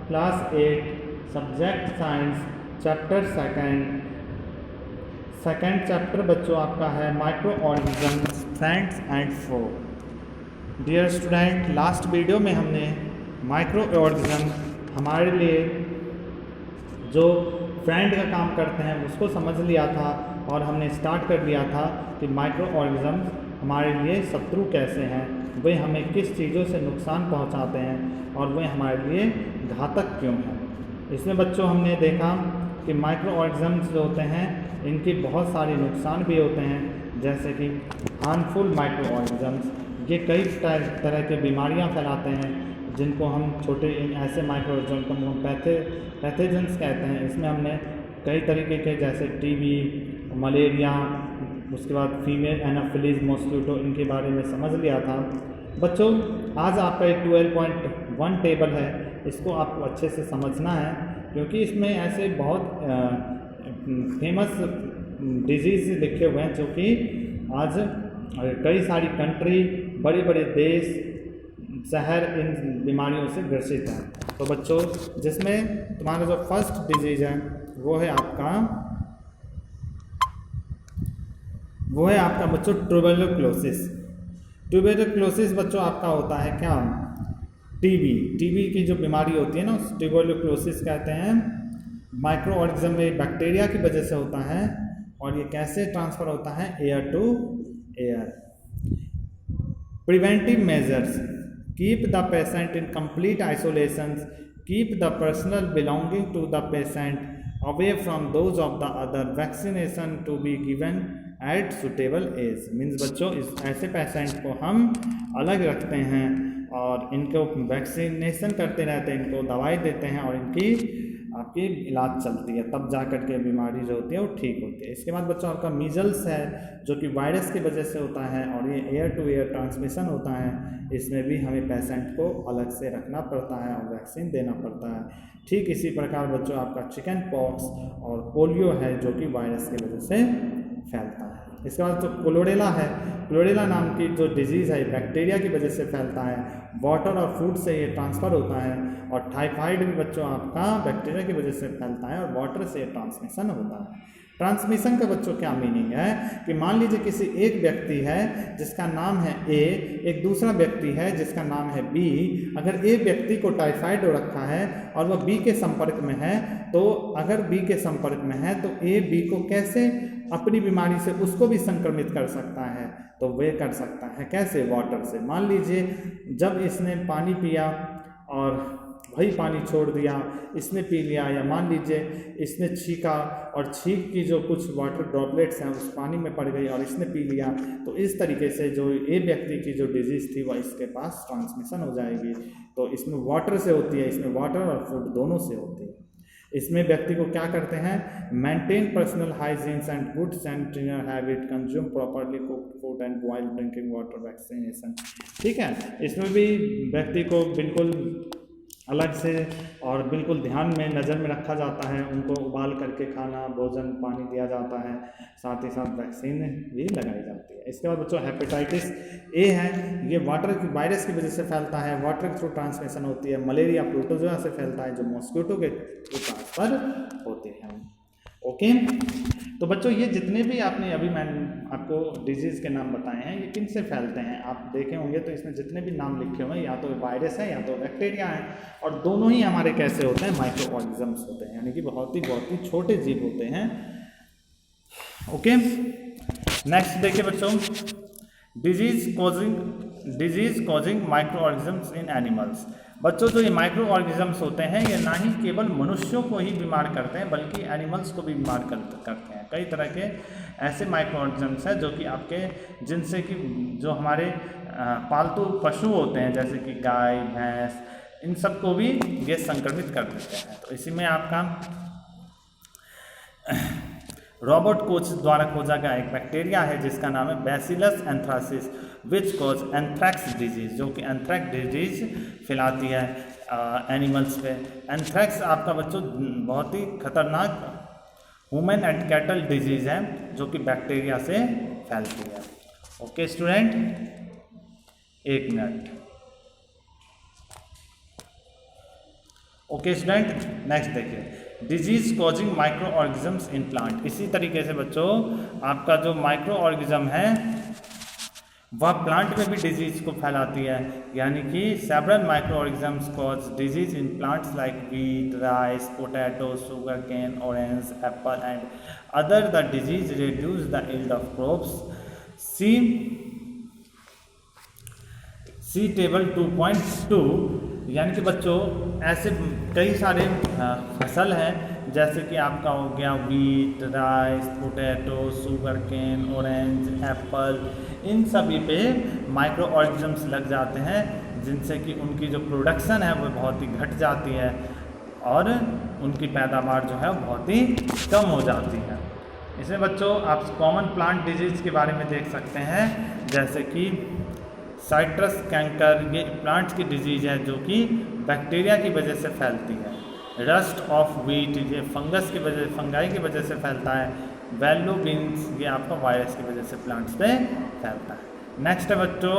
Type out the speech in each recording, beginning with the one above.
Class 8 subject science chapter second chapter बच्चों आपका है micro organism friends and foe. Dear student, last video में हमने माइक्रो ऑर्गेनिज्म हमारे लिए जो फ्रेंड का काम करते हैं उसको समझ लिया था और हमने स्टार्ट कर दिया था कि माइक्रो ऑर्गेनिज्म हमारे लिए शत्रु कैसे हैं, वे हमें किस चीज़ों से नुकसान पहुंचाते हैं और वे हमारे लिए घातक क्यों हैं। इसमें बच्चों हमने देखा कि माइक्रो ऑर्गेनिज्म्स जो होते हैं इनके बहुत सारे नुकसान भी होते हैं, जैसे कि हार्मफुल माइक्रो ऑर्गेनिज्म्स ये कई तरह के बीमारियां फैलाते हैं जिनको हम छोटे ऐसे माइक्रो ऑर्गेनिज्म को हम पैथोजेंस कहते हैं। इसमें हमने कई तरीके के जैसे टीबी, मलेरिया, उसके बाद फीमेल एनाफिलीज मॉस्किटो, इनके बारे में समझ लिया था। बच्चों आज आपका एक 12.1 टेबल है, इसको आपको अच्छे से समझना है क्योंकि इसमें ऐसे बहुत फेमस डिजीज़ लिखे हुए हैं जो कि आज कई सारी कंट्री, बड़े बड़े देश, शहर इन बीमारियों से ग्रसित हैं। तो बच्चों जिसमें तुम्हारा जो फर्स्ट डिजीज़ है वो है आपका बच्चों ट्यूबरक्लोसिस। ट्यूबरक्लोसिस बच्चों आपका होता है क्या, टीबी की जो बीमारी होती है ना उस ट्यूबरक्लोसिस कहते हैं। माइक्रो ऑर्गेनिज्म में बैक्टीरिया की वजह से होता है और ये कैसे ट्रांसफ़र होता है, air to air. Preventive measures, keep the patient in complete isolation, keep the personal belonging to the patient away from those of the other, vaccination to be given at suitable age. Means बच्चों इस ऐसे patient को हम अलग रखते हैं और इनको वैक्सीनेशन करते रहते हैं, इनको दवाई देते हैं और इनकी आपकी इलाज चलती है, तब जा कर के बीमारी जो होती है वो ठीक होती है। इसके बाद बच्चों आपका मीजल्स है जो कि वायरस की वजह से होता है और ये एयर टू एयर ट्रांसमिशन होता है। इसमें भी हमें पेशेंट को अलग से रखना पड़ता है और वैक्सीन देना पड़ता है। ठीक इसी प्रकार बच्चों आपका चिकन पॉक्स और पोलियो है जो कि वायरस की वजह से फैलता है। इसके बाद जो क्लोरेला है, क्लोरेला नाम की जो डिजीज़ है बैक्टीरिया की वजह से फैलता है, वाटर और फूड से ये ट्रांसफ़र होता है। और टाइफाइड भी बच्चों आपका बैक्टीरिया की वजह से फैलता है और वाटर से ट्रांसमिशन होता है। ट्रांसमिशन का बच्चों क्या मीनिंग है कि मान लीजिए किसी एक व्यक्ति है जिसका नाम है ए, एक दूसरा व्यक्ति है जिसका नाम है बी। अगर ए व्यक्ति को टाइफाइड हो रखा है और वह बी के संपर्क में है, तो अगर बी के संपर्क में है तो ए बी को कैसे अपनी बीमारी से उसको भी संक्रमित कर सकता है, तो वे कर सकता है कैसे, वाटर से। मान लीजिए जब इसने पानी पिया और वही पानी छोड़ दिया, इसने पी लिया, या मान लीजिए इसने छींका और छींक की जो कुछ वाटर ड्रॉपलेट्स हैं उस पानी में पड़ गई और इसने पी लिया, तो इस तरीके से जो ए व्यक्ति की जो डिजीज़ थी वह इसके पास ट्रांसमिशन हो जाएगी। तो इसमें वाटर से होती है, इसमें वाटर और फूड दोनों से होती है। इसमें व्यक्ति को क्या करते हैं, maintain personal hygienes and good sanitary habit, consume properly cooked food and boiled drinking water, vaccination. ठीक है, इसमें भी व्यक्ति को बिल्कुल अलग से और बिल्कुल ध्यान में नज़र में रखा जाता है, उनको उबाल करके खाना, भोजन, पानी दिया जाता है, साथ ही साथ वैक्सीन भी लगाई जाती है। इसके बाद बच्चों हेपेटाइटिस ए है, ये वायरस की वजह से फैलता है, वाटर के थ्रू ट्रांसमिशन होती है। मलेरिया प्रोटोजोआ से फैलता है जो मॉस्किटो के थ्रू ट्रांसफ़र होते हैं। ओके, तो बच्चों ये जितने भी आपने अभी मैंने आपको डिजीज़ के नाम बताए हैं ये किन से फैलते हैं आप देखे होंगे, तो इसमें जितने भी नाम लिखे हुए हैं या तो वायरस है या तो बैक्टीरिया है, और दोनों ही हमारे कैसे होते हैं, माइक्रो ऑर्गेनिजम्स होते हैं, यानी कि बहुत ही छोटे जीव होते हैं। ओके, नेक्स्ट देखिए बच्चों, disease causing micro organisms in animals. बच्चों जो ये माइक्रो ऑर्गेनिजम्स होते हैं ये ना ही केवल मनुष्यों को ही बीमार करते हैं बल्कि एनिमल्स को भी बीमार करते हैं। कई तरह के ऐसे माइक्रो ऑर्गेनिजम्स हैं जो कि आपके जिनसे कि जो हमारे पालतू पशु होते हैं जैसे कि गाय, भैंस, इन सब को भी ये संक्रमित कर देते हैं। तो इसी में आपका रॉबर्ट कोच द्वारा खोजा गया एक बैक्टीरिया है जिसका नाम है bacillus anthracis which cause anthrax disease, जो कि एंथ्रैक्स डिजीज फैलाती है एनिमल्स पे। एंथ्रैक्स आपका बच्चों बहुत ही खतरनाक ह्यूमन एंड कैटल डिजीज है जो कि बैक्टीरिया से फैलती है। ओके स्टूडेंट, एक मिनट। ओके स्टूडेंट, नेक्स्ट देखिए disease causing micro organisms in plant. इसी तरीके से बच्चों आपका जो माइक्रो ऑर्गेनिज्म है वह प्लांट में भी डिजीज को फैलाती है, यानी कि several micro organisms cause disease in plants like wheat, rice, potato, sugar cane, orange, apple and other. The disease reduce the yield of crops. See table 2.2। यानी कि बच्चों ऐसे कई सारे फसल हैं जैसे कि आपका हो गया wheat, rice, potato, sugar cane, orange, apple, इन सभी पे माइक्रो ऑर्गेनिजम्स लग जाते हैं जिनसे कि उनकी जो प्रोडक्शन है वो बहुत ही घट जाती है और उनकी पैदावार जो है वो बहुत ही कम हो जाती है। इसमें बच्चों आप कॉमन प्लांट डिजीज़ के बारे में देख सकते हैं जैसे कि साइट्रस कैंकर, ये प्लांट्स की डिजीज़ है जो कि बैक्टीरिया की वजह से फैलती है। रस्ट ऑफ व्हीट, ये फंगस की वजह, फंगाई की वजह से फैलता है। वेल्लो बीन्स, ये आपका वायरस की वजह से प्लांट्स पे फैलता है। नेक्स्ट है बच्चों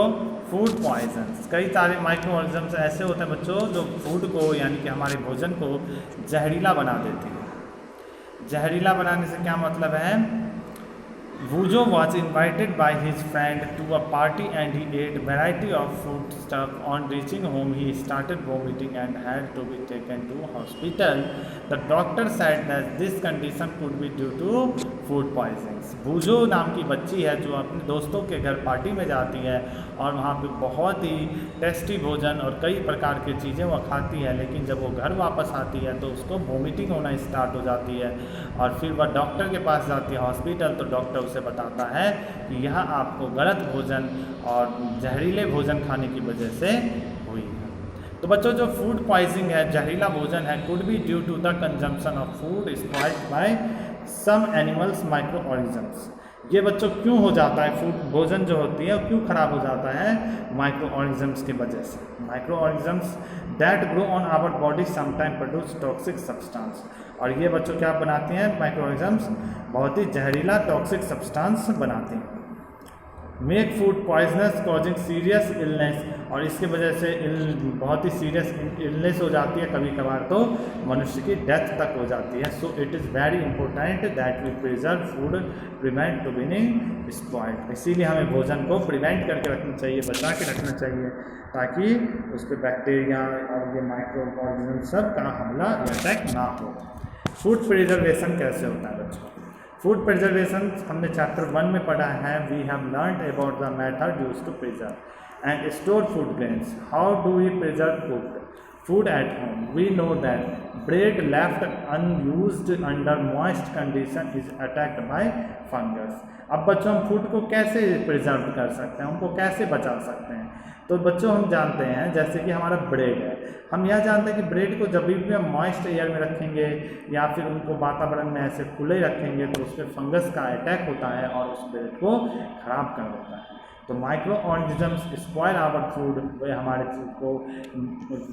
फूड पॉइजन्स। कई सारे माइक्रो ऑर्गेनिजम्स ऐसे होते हैं बच्चों जो फूड को यानी कि हमारे भोजन को जहरीला बना देती है। जहरीला बनाने से क्या मतलब है, Vujo was invited by his friend to a party and he ate variety of food stuff. On reaching home, he started vomiting and had to be taken to hospital. The doctor said that this condition could be due to food poisons. Vujo नाम की बच्ची है जो अपने दोस्तों के घर party में जाती है और वहाँ पे बहुत ही टेस्टी भोजन और कई प्रकार की चीज़ें वह खाती है, लेकिन जब वो घर वापस आती है तो उसको वोमिटिंग होना स्टार्ट हो जाती है और फिर वह डॉक्टर के पास जाती है हॉस्पिटल। तो डॉक्टर उसे बताता है कि यह आपको गलत भोजन और जहरीले भोजन खाने की वजह से हुई है। तो बच्चों जो फूड पॉइजनिंग है, जहरीला भोजन है, could be due to the consumption of food spoiled by some animals micro organisms. ये बच्चों क्यों हो जाता है, फूड भोजन जो होती है क्यों खराब हो जाता है, माइक्रो ऑर्गेनिजम्स की वजह से। Micro organisms that grow on our body sometime produce toxic substance. और ये बच्चों क्या बनाती हैं, माइक्रो ऑर्गेनिजम्स बहुत ही जहरीला टॉक्सिक सब्सटेंस बनाती हैं। Make food poisonous causing serious illness, और इसकी वजह से बहुत ही सीरियस इलनेस हो जाती है, कभी कभार तो मनुष्य की डेथ तक हो जाती है। So it is very important that we preserve food prevent to being spoiled. इसीलिए हमें भोजन को प्रिवेंट करके रखना चाहिए, बचा के रखना चाहिए, ताकि उस पर बैक्टीरिया और ये माइक्रो ऑर्गेनिज्म सब का हमला या अटैक ना हो। फूड प्रिजर्वेशन कैसे होता है बच्चों, फूड प्रिजर्वेशन हमने चैप्टर 1 में पढ़ा है। We have learned about the method used to preserve and store food grains. How do we preserve food at home? We know that bread left unused under moist condition is attacked by fungus। अब बच्चों हम food को कैसे preserve कर सकते हैं, उनको कैसे बचा सकते हैं? तो बच्चों हम जानते हैं जैसे कि हमारा ब्रेड है, हम यह जानते हैं कि ब्रेड को जब भी हम मॉइस्ट एयर में रखेंगे या फिर उनको वातावरण में ऐसे खुले रखेंगे तो उस पर फंगस का अटैक होता है और उस ब्रेड को खराब कर देता है। तो micro organisms spoil our food, वे हमारे फूड को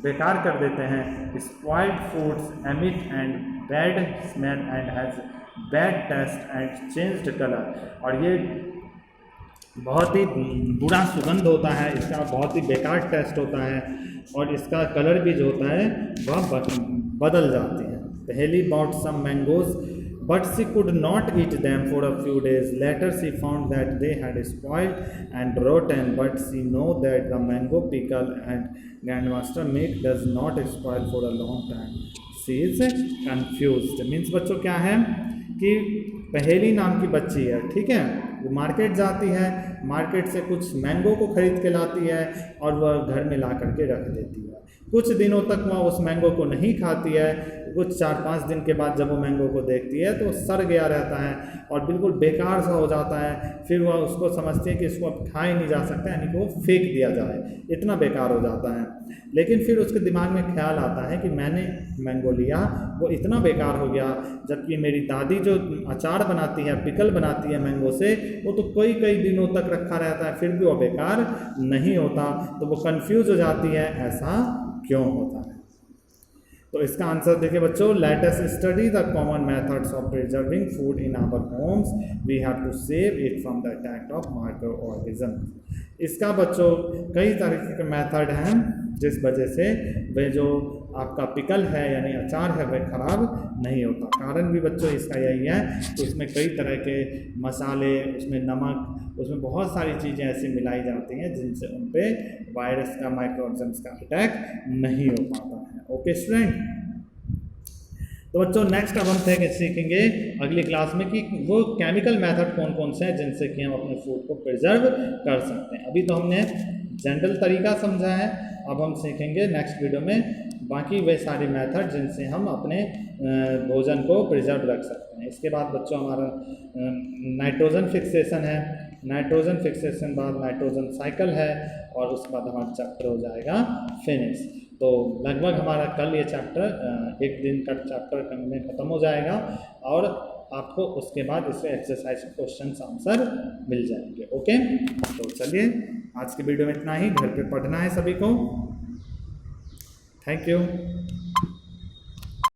बेकार कर देते हैं। Spoiled foods emit and bad smell and has bad taste and changed colour. और ये बहुत ही बुरा सुगंध होता है, इसका बहुत ही बेकार टेस्ट होता है और इसका कलर भी जो होता है वह बदल जाती है। पहली bought some mangoes but she could not eat them for a few days. Later she found that they had spoiled and rotten, but she know that the mango pickle and grandmaster milk does not spoil for a long time. She is confused. Means बच्चों क्या है कि पहेली नाम की बच्ची है, ठीक है, वो मार्केट जाती है, मार्केट से कुछ मैंगो को खरीद के लाती है और वह घर में ला करके रख देती है। कुछ दिनों तक वह उस मैंगो को नहीं खाती है, कुछ 4-5 दिन के बाद जब वो मैंगो को देखती है तो सड़ गया रहता है और बिल्कुल बेकार सा हो जाता है। फिर वह उसको समझती है कि इसको अब खा ही नहीं जा सकता, यानी कि वो फेंक दिया जाए, इतना बेकार हो जाता है। लेकिन फिर उसके दिमाग में ख्याल आता है कि मैंने मैंगो लिया, वो इतना बेकार हो गया, जबकि मेरी दादी जो अचार बनाती है, पिकल बनाती है मैंगो से, वो तो कई कई दिनों तक रखा रहता है, फिर भी वो बेकार नहीं होता। तो वो कंफ्यूज हो जाती है, ऐसा क्यों होता है? तो इसका आंसर देखिए बच्चों, let us study the common methods of preserving food in our homes, we have to save it from the attack of microorganism. इसका बच्चों कई तरीके के मेथड हैं जिस वजह से वे जो आपका पिकल है यानी अचार है वह खराब नहीं होता। कारण भी बच्चों इसका यही है कि उसमें कई तरह के मसाले, उसमें नमक, उसमें बहुत सारी चीज़ें ऐसी मिलाई जाती हैं जिनसे उन पे वायरस का, माइक्रो ऑर्गेनिज्म्स का अटैक नहीं हो पाता है। ओके स्टूडेंट, तो बच्चों नेक्स्ट अब हम सीखेंगे अगली क्लास में कि वो केमिकल मेथड कौन कौन से हैं जिनसे कि हम अपने फूड को प्रिजर्व कर सकते हैं। अभी तो हमने जनरल तरीका समझा है, अब हम सीखेंगे नेक्स्ट वीडियो में बाकी वे सारे मेथड जिनसे हम अपने भोजन को प्रिजर्व रख सकते हैं। इसके बाद बच्चों हमारा नाइट्रोजन फिक्सेशन है, नाइट्रोजन फिक्सेशन बाद नाइट्रोजन साइकिल है और उसके बाद हमारा चैप्टर हो जाएगा फिनिश। तो लगभग हमारा कल ये चैप्टर एक दिन का चैप्टर में ख़त्म हो जाएगा और आपको उसके बाद इसमें एक्सरसाइज क्वेश्चन आंसर मिल जाएंगे। ओके, तो चलिए आज की वीडियो में इतना ही। घर पे पढ़ना है सभी को। Thank you.